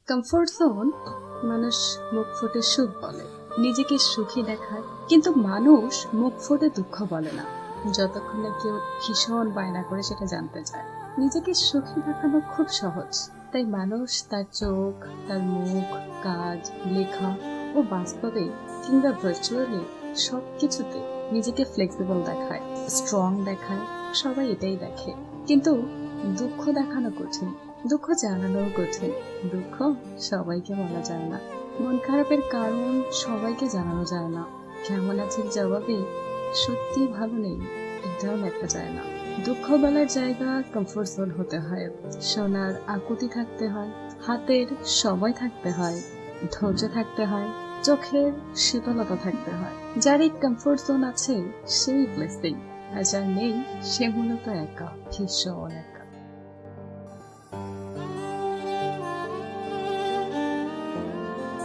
Comfort zone মানুষ মুখ ফুটে সুখ বলে, নিজেকে সুখী দেখায়, কিন্তু মানুষ মুখ ফুটে দুঃখ বলে না, যতক্ষণ না কেউ ভীষণ বায়না করে সেটা জানতে চায়। নিজেকে সুখী দেখানো খুব সহজ, তাই মানুষ তার চোখ, তার মুখ, কাজ, লেখা ও বাস্তবে কিংবা ভার্চুয়ালি সবকিছুতে নিজেকে ফ্লেক্সিবল দেখায়, স্ট্রং দেখায়। সবাই এটাই দেখে, কিন্তু দুঃখ দেখানো কঠিন, দুঃখ জানানোও কঠিন। দুঃখ সবাইকে বলা যায় না, মন খারাপের কারণ সবাইকে জানানো যায় না, কেমন আছেন জবাবে সত্যি ভালো নেই এটাও লেখা যায় না। দুঃখ বলার জায়গা কমফোর্ট জোন হতে হয়, শোনার আকুতি থাকতে হয়, হাতের সময় থাকতে হয়, ধৈর্য থাকতে হয়, চোখের শীতলতা থাকতে হয়। যার এই কমফোর্ট জোন আছে সেই ব্লেসিং, আর যার নেই সে মূলত একা, ভীষণ একা।